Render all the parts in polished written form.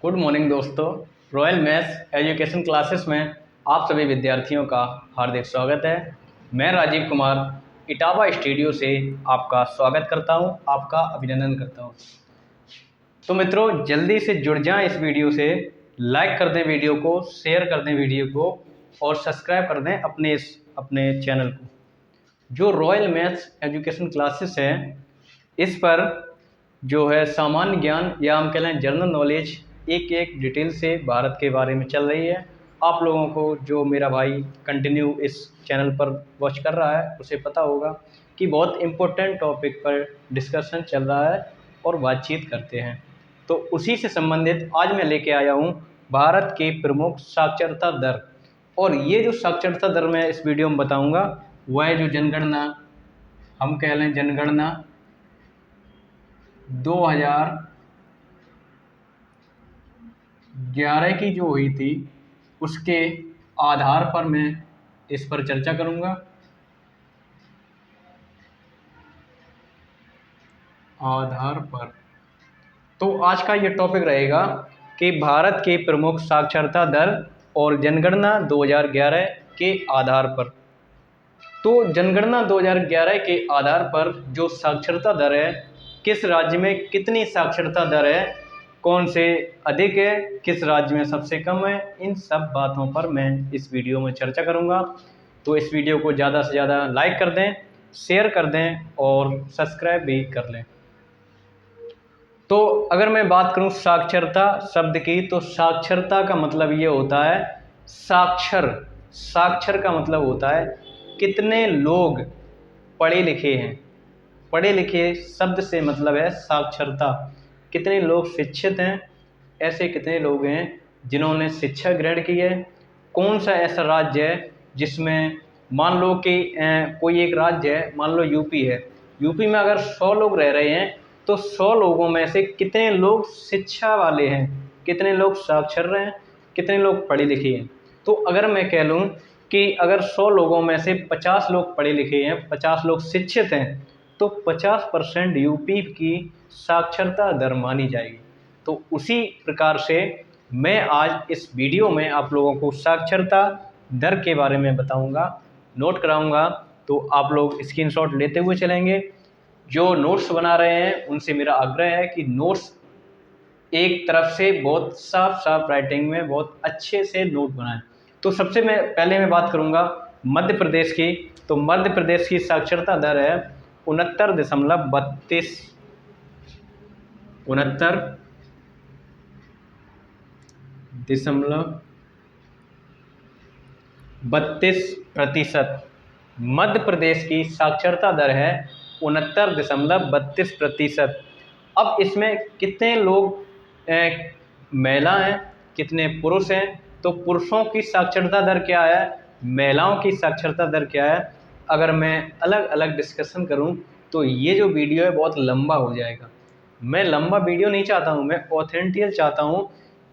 Good morning दोस्तों। Royal maths education classes में आप सभी विद्यार्थियों का हार्दिक स्वागत है। मैं राजीव कुमार इटावा स्टूडियो से आपका स्वागत करता हूं, आपका अभिनंदन करता हूं। तो मित्रों, जल्दी से जुड़ जाएं इस वीडियो से, लाइक कर दें वीडियो को, शेयर कर दें वीडियो को और सब्सक्राइब कर दें अपने चैनल को। जो रॉयल मैथ्स एजुकेशन क्लासेस है, इस पर जो है सामान्य ज्ञान या हम कह लें जनरल नॉलेज एक एक डिटेल से भारत के बारे में चल रही है। आप लोगों को जो मेरा भाई कंटिन्यू इस चैनल पर वॉच कर रहा है उसे पता होगा कि बहुत इम्पोर्टेंट टॉपिक पर डिस्कशन चल रहा है और बातचीत करते हैं। तो उसी से संबंधित आज मैं लेके आया हूँ भारत के प्रमुख साक्षरता दर। और ये जो साक्षरता दर मैं इस वीडियो में बताऊँगा वह है जो जनगणना, हम कह लें जनगणना 2011 की जो हुई थी उसके आधार पर मैं इस पर चर्चा करूंगा। आधार पर तो आज का ये टॉपिक रहेगा कि भारत के प्रमुख साक्षरता दर और जनगणना 2011 के आधार पर। तो जनगणना 2011 के आधार पर जो साक्षरता दर है, किस राज्य में कितनी साक्षरता दर है, कौन से अधिक है, किस राज्य में सबसे कम है, इन सब बातों पर मैं इस वीडियो में चर्चा करूंगा। तो इस वीडियो को ज़्यादा से ज़्यादा लाइक कर दें, शेयर कर दें और सब्सक्राइब भी कर लें। तो अगर मैं बात करूं साक्षरता शब्द की, तो साक्षरता का मतलब ये होता है साक्षर। साक्षर का मतलब होता है कितने लोग पढ़े लिखे हैं। पढ़े लिखे शब्द से मतलब है साक्षरता, कितने लोग शिक्षित हैं, ऐसे कितने लोग हैं जिन्होंने शिक्षा ग्रहण की है। कौन सा ऐसा राज्य है जिसमें मान लो कि कोई एक राज्य है, मान लो यूपी है, यूपी में अगर 100 लोग रह रहे हैं तो 100 लोगों में से कितने लोग शिक्षा वाले हैं, कितने लोग साक्षर हैं, कितने लोग पढ़े लिखे हैं। तो अगर मैं कह लूँ कि अगर 100 लोगों में से 50 लोग पढ़े लिखे हैं, 50 लोग शिक्षित हैं, तो 50% यूपी की साक्षरता दर मानी जाएगी। तो उसी प्रकार से मैं आज इस वीडियो में आप लोगों को साक्षरता दर के बारे में बताऊंगा, नोट कराऊंगा। तो आप लोग स्क्रीनशॉट लेते हुए चलेंगे। जो नोट्स बना रहे हैं उनसे मेरा आग्रह है कि नोट्स एक तरफ से बहुत साफ साफ राइटिंग में बहुत अच्छे से नोट बनाएं। तो सबसे पहले मैं बात करूंगा मध्य प्रदेश की। तो मध्य प्रदेश की साक्षरता दर है 69.32 69.32%। मध्य प्रदेश की साक्षरता दर है 69.32%। अब इसमें कितने लोग महिला हैं, कितने पुरुष हैं। तो पुरुषों की साक्षरता दर क्या है, महिलाओं की साक्षरता दर क्या है, अगर मैं अलग अलग डिस्कशन करूं तो ये जो वीडियो है बहुत लंबा हो जाएगा। मैं लंबा वीडियो नहीं चाहता हूं, मैं ऑथेंटिकल चाहता हूं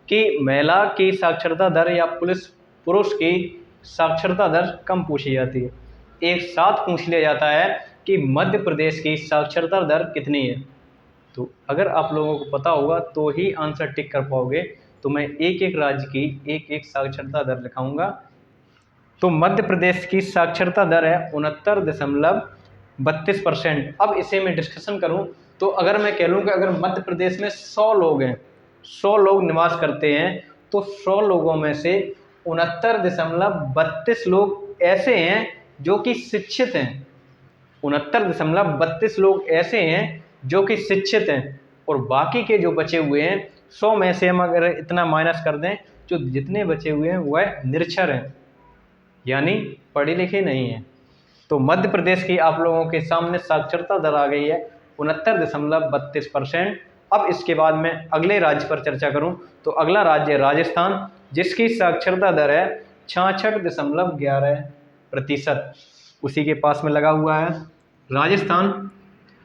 कि महिला की साक्षरता दर या पुरुष की साक्षरता दर कम पूछी जाती है, एक साथ पूछ लिया जाता है कि मध्य प्रदेश की साक्षरता दर कितनी है। तो अगर आप लोगों को पता होगा तो ही आंसर टिक कर पाओगे। तो मैं एक एक राज्य की एक एक साक्षरता दर लिखाऊंगा। तो मध्य प्रदेश की साक्षरता दर है 69.32%। अब इसे मैं डिस्कशन करूं तो अगर मैं कह लूं कि अगर मध्य प्रदेश में 100 लोग हैं, 100 लोग निवास करते हैं, तो 100 लोगों में से 69.32 लोग ऐसे हैं जो कि शिक्षित हैं। 69.32 लोग ऐसे हैं जो कि शिक्षित हैं और बाकी के जो बचे हुए हैं 100 में से हम अगर इतना माइनस कर दें, जो जितने बचे हुए हैं वह निरक्षर हैं, यानी पढ़े लिखे नहीं हैं। तो मध्य प्रदेश की आप लोगों के सामने साक्षरता दर आ गई है 69.32%। अब इसके बाद मैं अगले राज्य पर चर्चा करूं तो अगला राज्य है राजस्थान, जिसकी साक्षरता दर है 66.11%। उसी के पास में लगा हुआ है राजस्थान,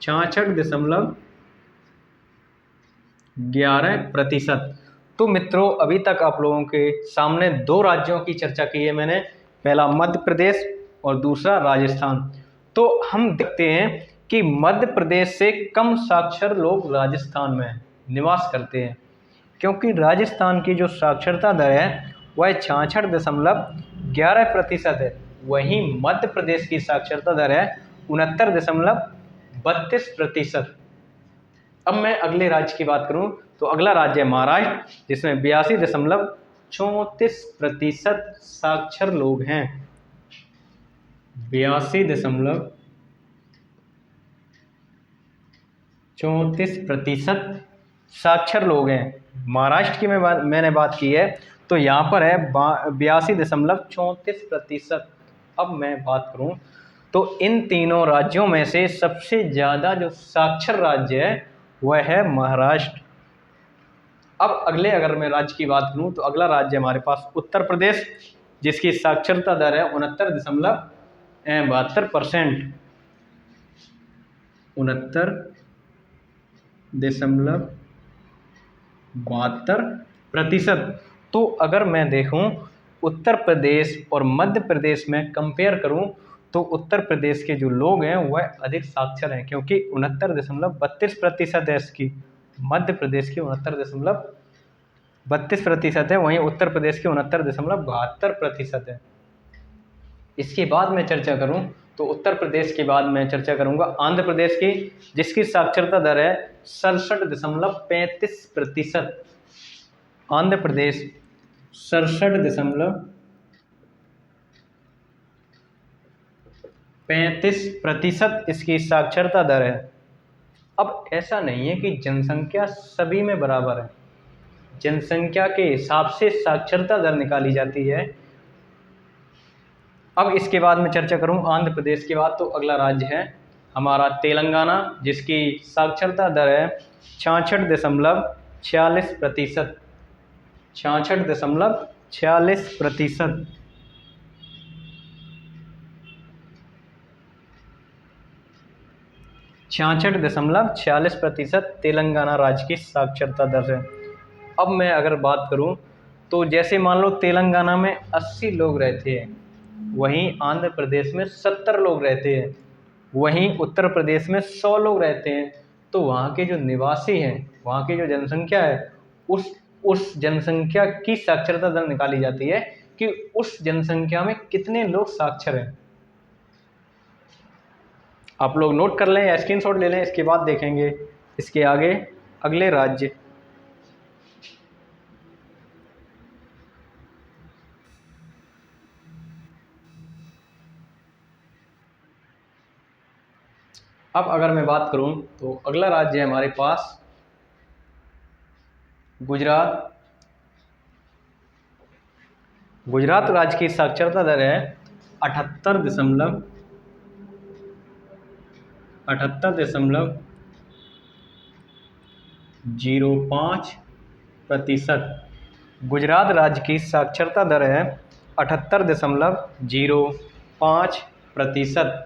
66.11%। तो मित्रों, अभी तक आप लोगों के सामने दो राज्यों की चर्चा की है मैंने, पहला मध्य प्रदेश और दूसरा राजस्थान। तो हम देखते हैं कि मध्य प्रदेश से कम साक्षर लोग राजस्थान में निवास करते हैं। क्योंकि राजस्थान की जो साक्षरता दर है वह 66.11% है। वहीं मध्य प्रदेश की साक्षरता दर है 69.32%। अब मैं अगले राज्य की बात करूं तो अगला राज्य है महाराष्ट्र, जिसमें 82.34% साक्षर लोग हैं। 82.34% साक्षर लोग हैं। महाराष्ट्र की मैंने बात की है तो यहाँ पर है 82.34%। अब मैं बात करूँ तो इन तीनों राज्यों में से सबसे ज़्यादा जो साक्षर राज्य है वह है महाराष्ट्र। अब अगले अगर मैं राज्य की बात करूँ तो अगला राज्य हमारे पास उत्तर प्रदेश, जिसकी साक्षरता दर है 69.72%। 69.72%। तो अगर मैं देखूं उत्तर प्रदेश और मध्य प्रदेश में कंपेयर करूं तो उत्तर प्रदेश के जो लोग हैं वह अधिक साक्षर हैं, क्योंकि 69.32% है इसकी। मध्य प्रदेश की 69.32% है, वहीं उत्तर प्रदेश की 69.72% है। इसके बाद मैं चर्चा करूं तो उत्तर प्रदेश के बाद मैं चर्चा करूंगा आंध्र प्रदेश की, जिसकी साक्षरता दर है 67.35%। आंध्र प्रदेश 67.35% इसकी साक्षरता दर है। अब ऐसा नहीं है कि जनसंख्या सभी में बराबर है, जनसंख्या के हिसाब से साक्षरता दर निकाली जाती है। अब इसके बाद मैं चर्चा करूं आंध्र प्रदेश के बाद तो अगला राज्य है हमारा तेलंगाना, जिसकी साक्षरता दर है 66.46%। 66.46%। 66.46% तेलंगाना राज्य की साक्षरता दर है। अब मैं अगर बात करूं तो जैसे मान लो तेलंगाना में 80 लोग रहते हैं, वहीं आंध्र प्रदेश में 70 लोग रहते हैं, वहीं उत्तर प्रदेश में 100 लोग रहते हैं, तो वहाँ के जो निवासी हैं, वहाँ की जो जनसंख्या है, उस जनसंख्या की साक्षरता दर निकाली जाती है कि उस जनसंख्या में कितने लोग साक्षर हैं। आप लोग नोट कर लें या स्क्रीनशॉट ले लें, इसके बाद देखेंगे इसके आगे अगले राज्य। अब अगर मैं बात करूं तो अगला राज्य है हमारे पास गुजरात। गुजरात राज्य की साक्षरता दर है 78.05%। गुजरात राज्य की साक्षरता दर है 78.05%।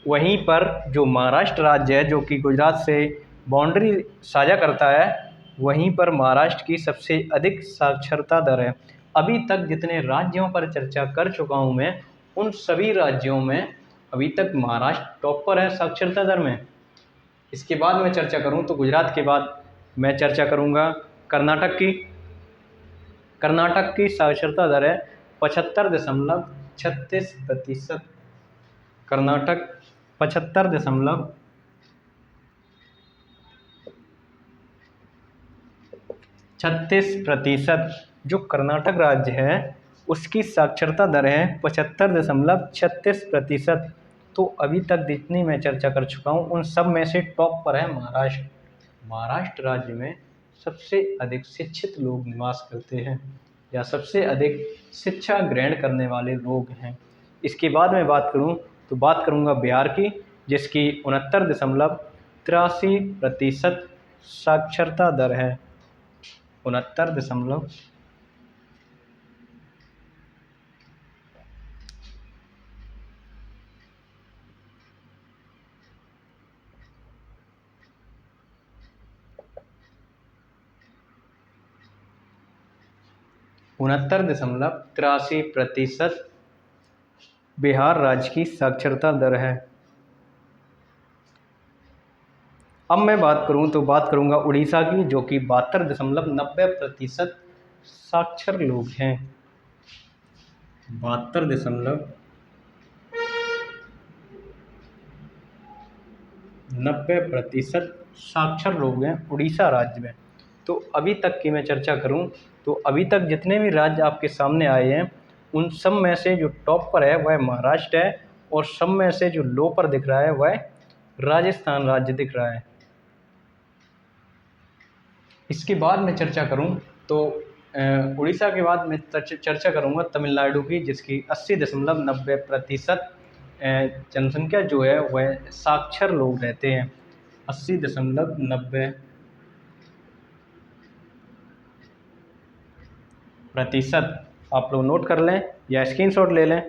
वहीं पर जो महाराष्ट्र राज्य है, जो कि गुजरात से बाउंड्री साझा करता है, वहीं पर महाराष्ट्र की सबसे अधिक साक्षरता दर है। अभी तक जितने राज्यों पर चर्चा कर चुका हूं मैं, उन सभी राज्यों में अभी तक महाराष्ट्र टॉप पर है साक्षरता दर में। इसके बाद मैं चर्चा करूं तो गुजरात के बाद मैं चर्चा करूंगा कर्नाटक की। कर्नाटक की साक्षरता दर है 75.36%। कर्नाटक 75.36%। जो कर्नाटक राज्य है उसकी साक्षरता दर है 75.36%। तो अभी तक जितनी मैं चर्चा कर चुका हूँ उन सब में से टॉप पर है महाराष्ट्र। महाराष्ट्र राज्य में सबसे अधिक शिक्षित लोग निवास करते हैं या सबसे अधिक शिक्षा ग्रहण करने वाले लोग हैं। इसके बाद मैं बात करूं तो बात करूंगा बिहार की, जिसकी 69.83% साक्षरता दर है। 69 69.83% बिहार राज्य की साक्षरता दर है। अब मैं बात करूं तो बात करूंगा उड़ीसा की, जो कि 72.90% साक्षर लोग हैं। 72.90% साक्षर लोग हैं उड़ीसा राज्य में। तो अभी तक की मैं चर्चा करूं तो अभी तक जितने भी राज्य आपके सामने आए हैं उन सब में से जो टॉप पर है वह महाराष्ट्र है, और सब में से जो लो पर दिख रहा है वह राजस्थान राज्य दिख रहा है। इसके बाद मैं चर्चा करूं तो उड़ीसा के बाद मैं चर्चा करूंगा तमिलनाडु की, जिसकी 80.90% जनसंख्या जो है वह साक्षर लोग रहते हैं। 80.90% आप लोग नोट कर लें या स्क्रीनशॉट ले लें।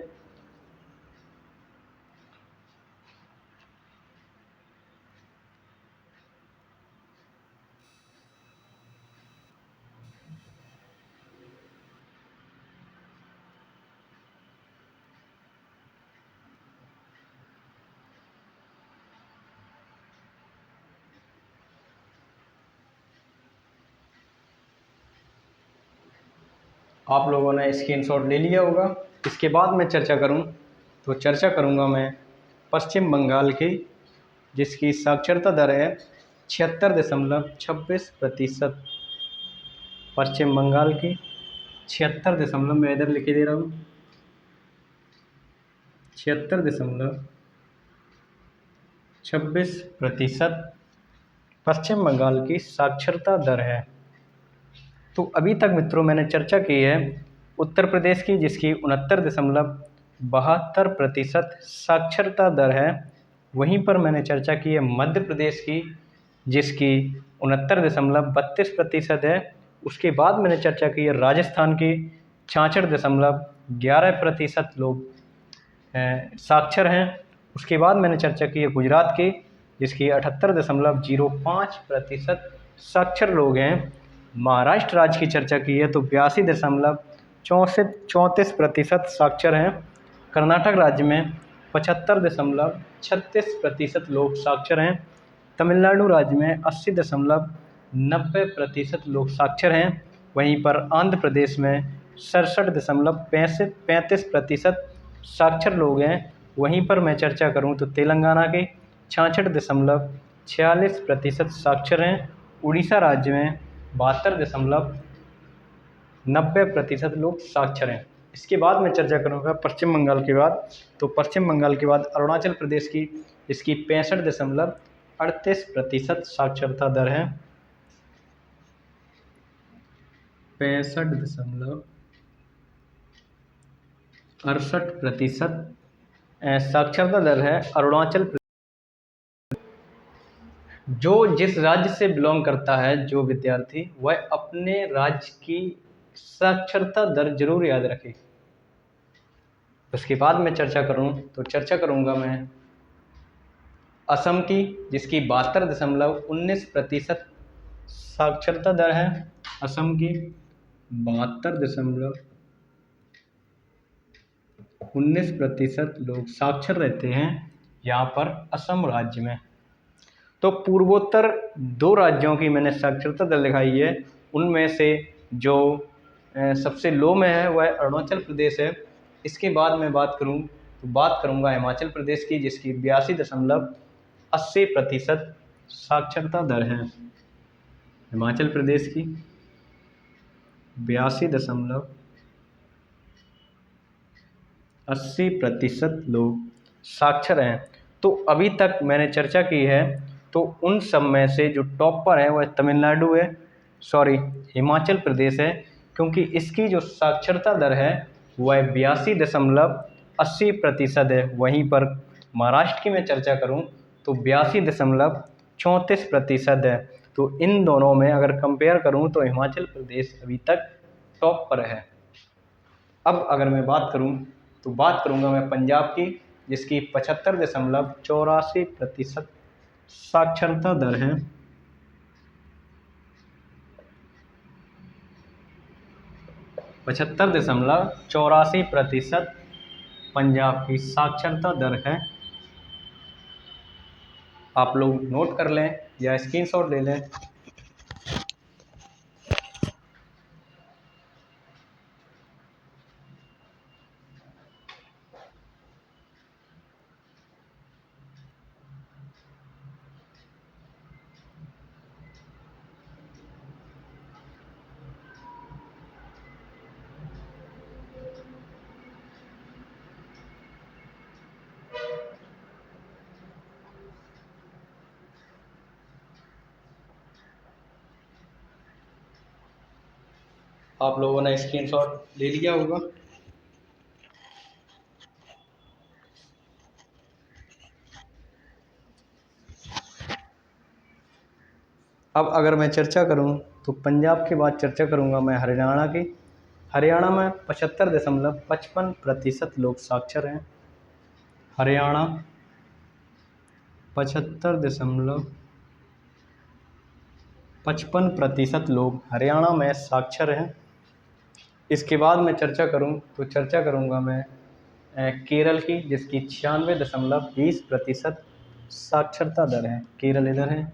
आप लोगों ने स्क्रीनशॉट ले लिया होगा। इसके बाद मैं चर्चा करूं तो चर्चा करूंगा मैं पश्चिम बंगाल की, जिसकी साक्षरता दर है 76.26%। पश्चिम बंगाल की 76 मैं इधर लिख दे रहा हूँ, 76.26% पश्चिम बंगाल की साक्षरता दर है। तो अभी तक मित्रों मैंने चर्चा की है उत्तर प्रदेश की, जिसकी 69.72% साक्षरता दर है। वहीं पर मैंने चर्चा की है मध्य प्रदेश की, जिसकी 69.32% है। उसके बाद मैंने चर्चा की है राजस्थान की, 66.11% लोग साक्षर हैं। उसके बाद मैंने चर्चा की है गुजरात की, जिसकी 78.05% साक्षर लोग हैं। महाराष्ट्र राज्य की चर्चा की है तो 82.34% साक्षर हैं। कर्नाटक राज्य में 75.36% लोग साक्षर हैं। तमिलनाडु राज्य में 80.90% लोग साक्षर हैं। वहीं पर आंध्र प्रदेश में 67.35% साक्षर लोग हैं। वहीं पर मैं चर्चा करूं तो तेलंगाना के 66.46% साक्षर हैं। उड़ीसा राज्य में 72.90% लोग साक्षर हैं। इसके बाद मैं चर्चा करूंगा पश्चिम बंगाल के बाद, तो पश्चिम बंगाल के बाद अरुणाचल प्रदेश की, इसकी 65.38% साक्षरता दर है। 65.68% साक्षरता दर है अरुणाचल प्रदेश। जो जिस राज्य से बिलोंग करता है जो विद्यार्थी, वह अपने राज्य की साक्षरता दर जरूर याद रखे। उसके बाद मैं चर्चा करूं तो चर्चा करूंगा मैं असम की, जिसकी 72.19% साक्षरता दर है। असम की 72.19% लोग साक्षर रहते हैं यहाँ पर असम राज्य में। तो पूर्वोत्तर दो राज्यों की मैंने साक्षरता दर दिखाई है, उनमें से जो सबसे लो में है वह अरुणाचल प्रदेश है। इसके बाद मैं बात करूं तो बात करूंगा हिमाचल प्रदेश की, जिसकी 82.80% साक्षरता दर है। हिमाचल प्रदेश की 82.80% लोग साक्षर हैं। तो अभी तक मैंने चर्चा की है तो उन सब में से जो टॉप पर है वह तमिलनाडु है, सॉरी हिमाचल प्रदेश है, क्योंकि इसकी जो साक्षरता दर है वह 82.80% है। वहीं पर महाराष्ट्र की मैं चर्चा करूं तो 82.34% है। तो इन दोनों में अगर कंपेयर करूं तो हिमाचल प्रदेश अभी तक टॉप पर है। अब अगर मैं बात करूं तो बात करूंगा मैं पंजाब की, जिसकी 75.84% साक्षरता दर है। 75.84% पंजाब की साक्षरता दर है। आप लोग नोट कर लें या स्क्रीनशॉट ले लें। आप लोगों ने स्क्रीनशॉट ले लिया होगा। अब अगर मैं चर्चा करूं तो पंजाब के बाद चर्चा करूंगा मैं हरियाणा की। हरियाणा में 75.55% लोग साक्षर हैं। हरियाणा 75.55% लोग हरियाणा में साक्षर हैं। इसके बाद मैं चर्चा करूं तो चर्चा करूंगा मैं केरल की, जिसकी 96.20% साक्षरता दर है। केरल इधर है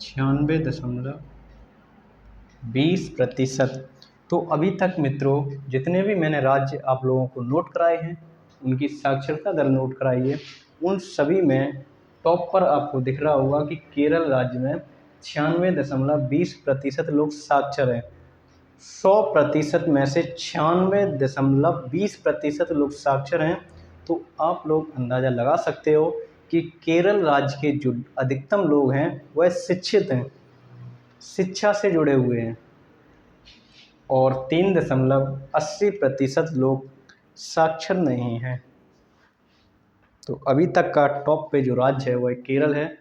96.20%। तो अभी तक मित्रों जितने भी मैंने राज्य आप लोगों को नोट कराए हैं, उनकी साक्षरता दर नोट कराई है, उन सभी में टॉप पर आपको दिख रहा होगा कि केरल राज्य में 96.20% लोग साक्षर हैं। 100% में से 96.20% लोग साक्षर हैं। तो आप लोग अंदाज़ा लगा सकते हो कि केरल राज्य के जो अधिकतम लोग हैं वह शिक्षित हैं, शिक्षा से जुड़े हुए हैं, और 3.80% लोग साक्षर नहीं हैं। तो अभी तक का टॉप पे जो राज्य है वह केरल है।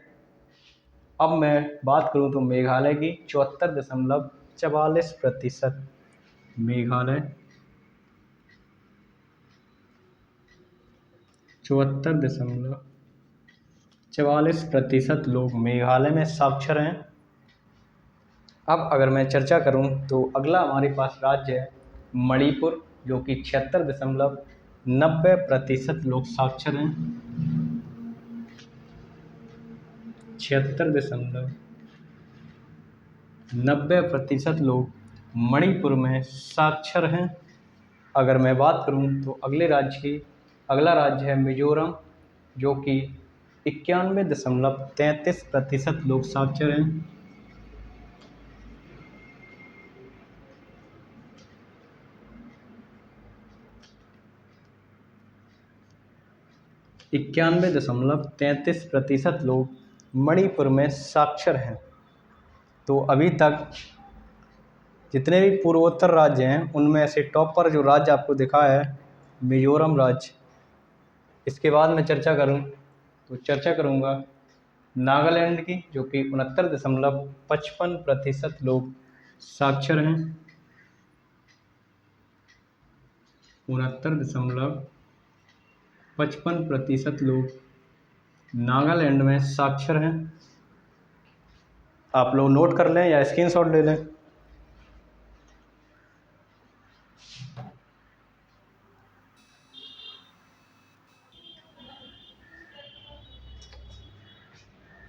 अब मैं बात करूं तो मेघालय की 74.44%। मेघालय 74.44% लोग मेघालय में साक्षर हैं। अब अगर मैं चर्चा करूं तो अगला हमारे पास राज्य है मणिपुर, जो कि 76.90% लोग साक्षर हैं। 76.90% लोग मणिपुर में साक्षर हैं। अगर मैं बात करूं तो अगला राज्य है मिजोरम, जो कि 91.33% लोग साक्षर हैं। 91.33% लोग मणिपुर में साक्षर हैं। तो अभी तक जितने भी पूर्वोत्तर राज्य हैं उनमें से टॉप पर जो राज्य आपको दिखा है मिजोरम राज्य। इसके बाद मैं चर्चा करूंगा नागालैंड की, जो कि 69.55% लोग साक्षर हैं। 69.55% लोग नागालैंड में साक्षर हैं। आप लोग नोट कर लें या स्क्रीनशॉट ले लें।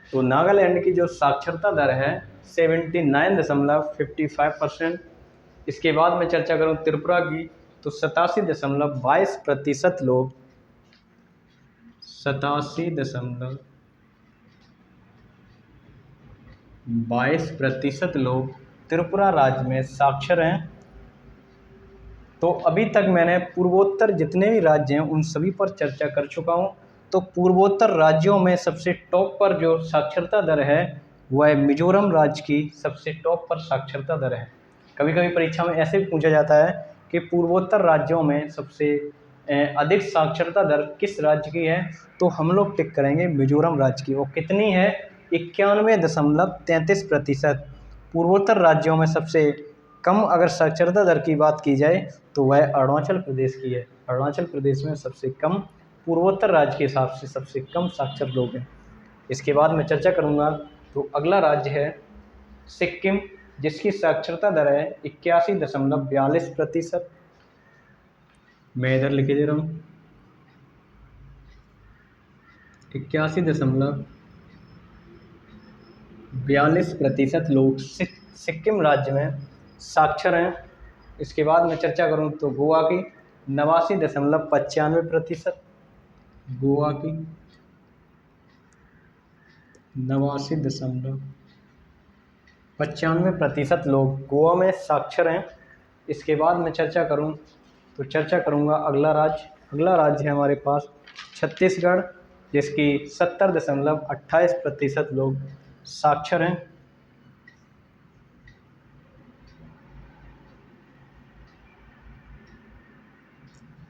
तो नागालैंड की जो साक्षरता दर है 79.55%। इसके बाद मैं चर्चा करूं त्रिपुरा की तो 87.22% लोग 87.22% लोग त्रिपुरा राज्य में साक्षर हैं। तो अभी तक मैंने पूर्वोत्तर जितने भी राज्य हैं उन सभी पर चर्चा कर चुका हूं। तो पूर्वोत्तर राज्यों में सबसे टॉप पर जो साक्षरता दर है वह मिजोरम राज्य की सबसे टॉप पर साक्षरता दर है। कभी कभी परीक्षा में ऐसे भी पूछा जाता है कि पूर्वोत्तर राज्यों में सबसे अधिक साक्षरता दर किस राज्य की है, तो हम लोग टिक करेंगे मिजोरम राज्य की। वो कितनी है? 91.33%। पूर्वोत्तर राज्यों में सबसे कम अगर साक्षरता दर की बात की जाए तो वह अरुणाचल प्रदेश की है। अरुणाचल प्रदेश में सबसे कम, पूर्वोत्तर राज्य के हिसाब से सबसे कम साक्षर लोग हैं। इसके बाद मैं चर्चा करूंगा तो अगला राज्य है सिक्किम, जिसकी साक्षरता दर है 81.42%। मैं इधर लिखे दे रहा हूँ 81.42% लोग सिक्किम राज्य में साक्षर हैं। इसके बाद मैं चर्चा करूं तो गोवा की 89.95%, गोवा की 89.95% लोग गोवा में साक्षर हैं। इसके बाद मैं चर्चा करूं तो चर्चा करूंगा अगला राज्य है हमारे पास छत्तीसगढ़, जिसकी 70.28% लोग साक्षर हैं।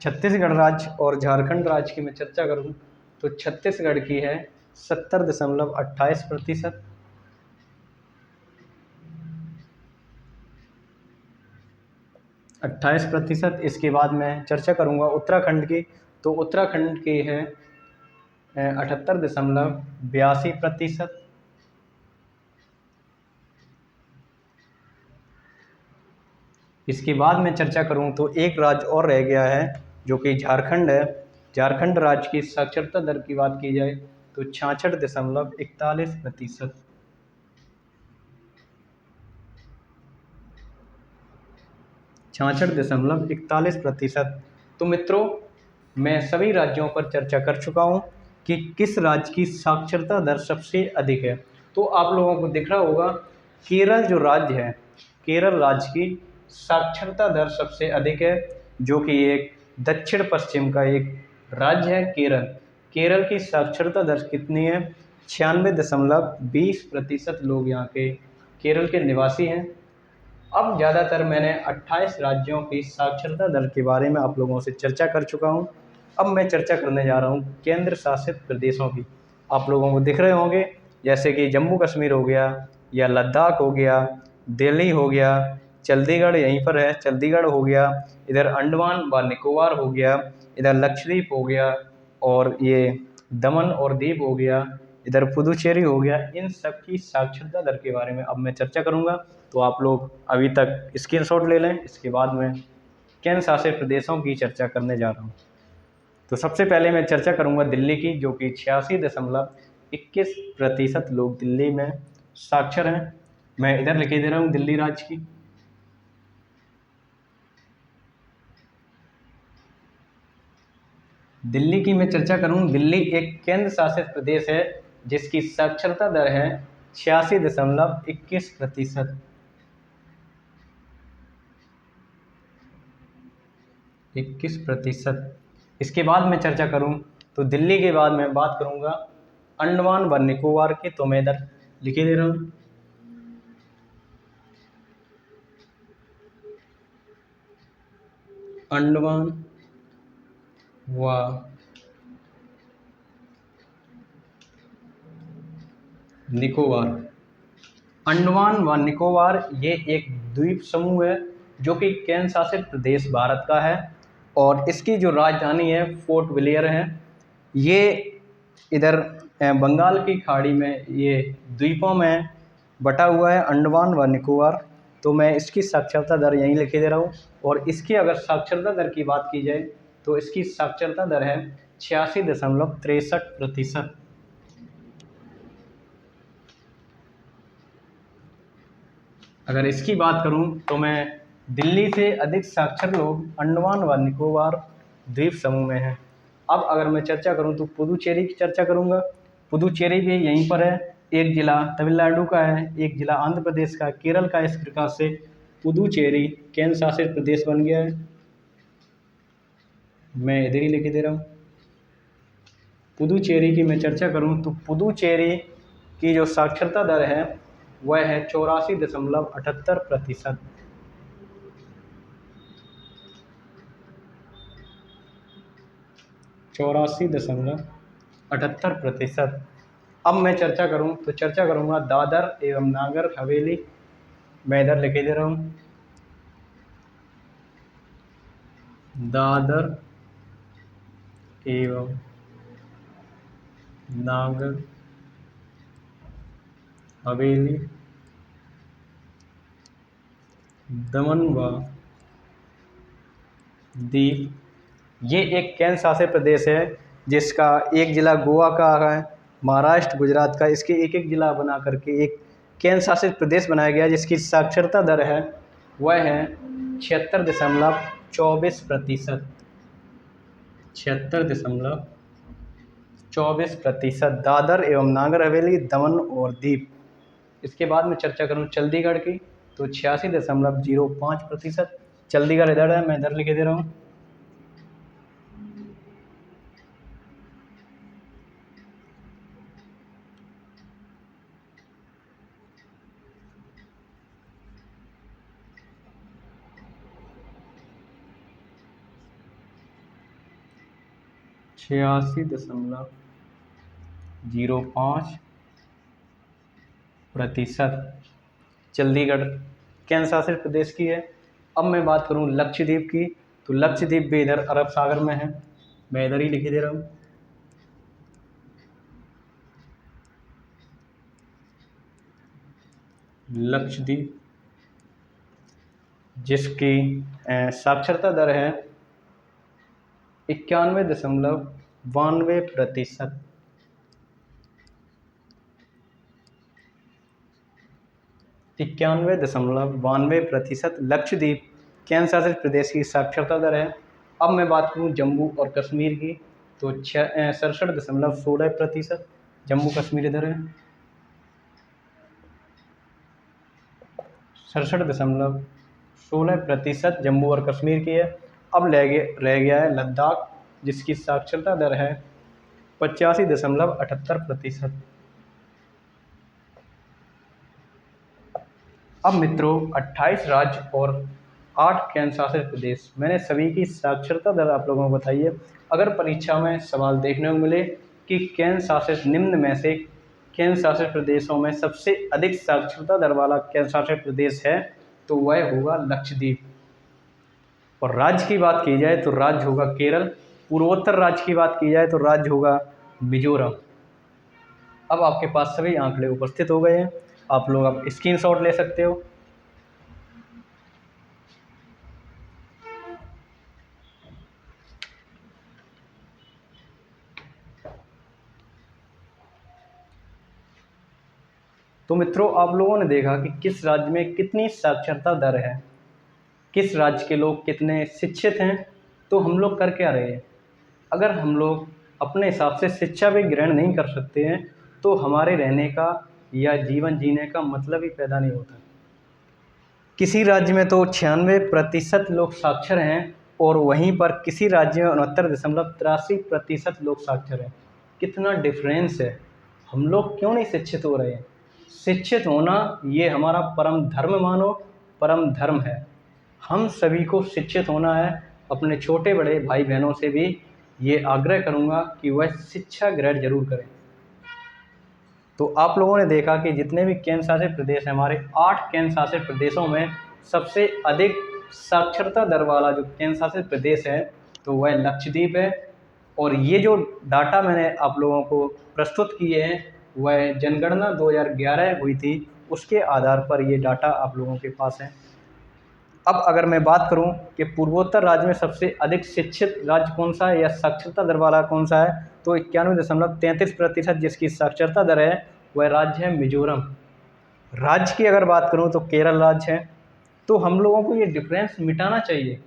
छत्तीसगढ़ राज्य और झारखंड राज्य की मैं चर्चा करूं तो छत्तीसगढ़ की है 70.28%, 28%। इसके बाद मैं चर्चा करूंगा उत्तराखंड की, तो उत्तराखंड की है 78.82%। इसके बाद मैं चर्चा करूं तो एक राज्य और रह गया है जो कि झारखंड है। झारखंड राज्य की साक्षरता दर की बात की जाए तो 66.41%। 66.41%। तो मित्रों, मैं सभी राज्यों पर चर्चा कर चुका हूं कि किस राज्य की साक्षरता दर सबसे अधिक है। तो आप लोगों को दिख रहा होगा केरल जो राज्य है, केरल राज्य की साक्षरता दर सबसे अधिक है, जो कि एक दक्षिण पश्चिम का एक राज्य है केरल। केरल की साक्षरता दर कितनी है? 96.20% लोग यहाँ के केरल के निवासी हैं। अब ज़्यादातर मैंने 28 राज्यों की साक्षरता दर के बारे में आप लोगों से चर्चा कर चुका हूँ। अब मैं चर्चा करने जा रहा हूँ केंद्र शासित प्रदेशों की। आप लोगों को दिख रहे होंगे जैसे कि जम्मू कश्मीर हो गया, या लद्दाख हो गया, दिल्ली हो गया, चंडीगढ़ यहीं पर है, चंडीगढ़ हो गया, इधर अंडमान व निकोबार हो गया, इधर लक्षद्वीप हो गया, और ये दमन और दीव हो गया, इधर पुदुचेरी हो गया। इन सब की साक्षरता दर के बारे में अब मैं चर्चा करूंगा, तो आप लोग अभी तक स्क्रीनशॉट ले लें। इसके बाद मैं केंद्र शासित प्रदेशों की चर्चा करने जा रहा हूँ। तो सबसे पहले मैं चर्चा करूंगा दिल्ली की, जो कि 86.21% लोग दिल्ली में साक्षर हैं। मैं इधर लिखे दे रहा हूँ दिल्ली राज्य की। दिल्ली की मैं चर्चा करूं, दिल्ली एक केंद्र शासित प्रदेश है जिसकी साक्षरता दर है 86.21%। 21%। इसके बाद मैं चर्चा करूं तो दिल्ली के बाद मैं बात करूंगा अंडमान व निकोबार की, तो मैं इधर लिखे दे रहा हूं अंडमान व निकोबार। अंडमान व निकोबार ये एक द्वीप समूह है जो कि केंद्र शासित प्रदेश भारत का है, और इसकी जो राजधानी है पोर्ट ब्लेयर है। ये इधर बंगाल की खाड़ी में ये द्वीपों में बटा हुआ है अंडमान व निकोबार। तो मैं इसकी साक्षरता दर यहीं लिखे दे रहा हूँ, और इसकी अगर साक्षरता दर की बात की जाए तो इसकी साक्षरता दर है 86.63%। अगर इसकी बात करूं तो मैं दिल्ली से अधिक साक्षर लोग अंडमान व निकोबार द्वीप समूह में हैं। अब अगर मैं चर्चा करूं तो पुदुचेरी की चर्चा करूंगा। पुदुचेरी भी यहीं पर है, एक जिला तमिलनाडु का है, एक जिला आंध्र प्रदेश का, केरल का। इस प्रकार से पुदुचेरी केंद्र शासित प्रदेश बन गया है। मैं इधर ही लिख दे रहा हूँ। पुदुचेरी की मैं चर्चा करूं तो पुदुचेरी की जो साक्षरता दर है वह है 84.78%। 84.78%। अब मैं चर्चा करूं तो चर्चा करूंगा दादर एवं नागर हवेली। मैं इधर लिखे दे रहा हूं दादर एवं नागर हवेली, दमन व दीव। ये एक केंद्र शासित प्रदेश है जिसका एक ज़िला गोवा का है, महाराष्ट्र, गुजरात का, इसके एक एक ज़िला बना करके एक केंद्र शासित प्रदेश बनाया गया, जिसकी साक्षरता दर है वह है 76.24%। 76.24%। दादर एवं नागर हवेली, दमन और दीव। इसके बाद में चर्चा करूं चंडीगढ़ की, तो 86.05%। चंडीगढ़ इधर है, मैं इधर लिखे दे रहा हूँ। छियासी 0.05% चंडीगढ़ केंद्र शासित प्रदेश की है। अब मैं बात करूं लक्षद्वीप की, तो लक्षद्वीप भी इधर अरब सागर में है, मैं इधर ही लिखे दे रहा हूँ। लक्षद्वीप, जिसकी साक्षरता दर है 91.92%। 91.92% लक्षद्वीप केंद्र शासित प्रदेश की साक्षरता दर है। अब मैं बात करूं जम्मू और कश्मीर की, तो 67.16% जम्मू कश्मीर इधर है। 67.16% जम्मू और कश्मीर की है। अब रह गया है लद्दाख, जिसकी साक्षरता दर है 85.78%। अब मित्रों 28 राज्य और 8 केंद्र शासित प्रदेश, मैंने सभी की साक्षरता दर आप लोगों को बताई है। अगर परीक्षा में सवाल देखने को मिले कि केंद्र शासित निम्न में से केंद्र शासित प्रदेशों में सबसे अधिक साक्षरता दर वाला केंद्र शासित प्रदेश है, तो वह होगा लक्षद्वीप। और राज्य की बात की जाए तो राज्य होगा केरल। पूर्वोत्तर राज्य की बात की जाए तो राज्य होगा मिजोरम। अब आपके पास सभी आंकड़े उपस्थित हो गए हैं, आप लोग अब स्क्रीनशॉट ले सकते हो। तो मित्रों आप लोगों ने देखा कि किस राज्य में कितनी साक्षरता दर है, किस राज्य के लोग कितने शिक्षित हैं। तो हम लोग कर क्या रहे हैं, अगर हम लोग अपने हिसाब से शिक्षा भी ग्रहण नहीं कर सकते हैं तो हमारे रहने का या जीवन जीने का मतलब ही पैदा नहीं होता। किसी राज्य में तो 96% लोग साक्षर हैं और वहीं पर किसी राज्य में 69.83% लोग साक्षर हैं। कितना डिफरेंस है। हम लोग क्यों नहीं शिक्षित हो रहे हैं। शिक्षित होना ये हमारा परम धर्म मानो, परम धर्म है। हम सभी को शिक्षित होना है। अपने छोटे बड़े भाई बहनों से भी ये आग्रह करूँगा कि वह शिक्षा ग्रहण जरूर करें। तो आप लोगों ने देखा कि जितने भी केंद्र शासित प्रदेश हैं, हमारे 8 केंद्र शासित प्रदेशों में सबसे अधिक साक्षरता दर वाला जो केंद्र शासित प्रदेश है तो वह लक्षद्वीप है। और ये जो डाटा मैंने आप लोगों को प्रस्तुत किए हैं वह जनगणना 2011 हुई थी, उसके आधार पर ये डाटा आप लोगों के पास है। अब अगर मैं बात करूं कि पूर्वोत्तर राज्य में सबसे अधिक शिक्षित राज्य कौन सा है या साक्षरता दर वाला कौन सा है, तो 91.33% जिसकी साक्षरता दर है वह राज्य है मिजोरम। राज्य की अगर बात करूं तो केरल राज्य है। तो हम लोगों को ये डिफरेंस मिटाना चाहिए,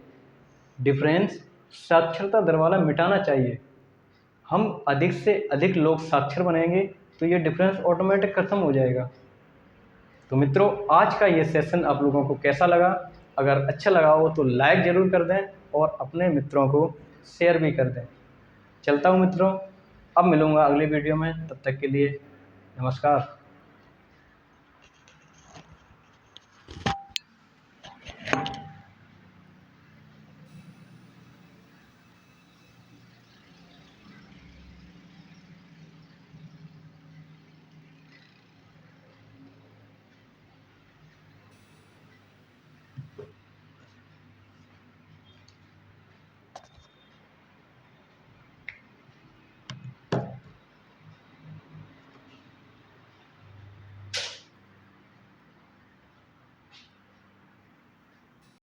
डिफरेंस साक्षरता दर वाला मिटाना चाहिए। हम अधिक से अधिक लोग साक्षर बनेंगे तो ये डिफरेंस ऑटोमेटिक खत्म हो जाएगा। तो मित्रों आज का ये सेशन आप लोगों को कैसा लगा, अगर अच्छा लगा हो तो लाइक ज़रूर कर दें और अपने मित्रों को शेयर भी कर दें। चलता हूँ मित्रों, अब मिलूँगा अगली वीडियो में, तब तक के लिए नमस्कार।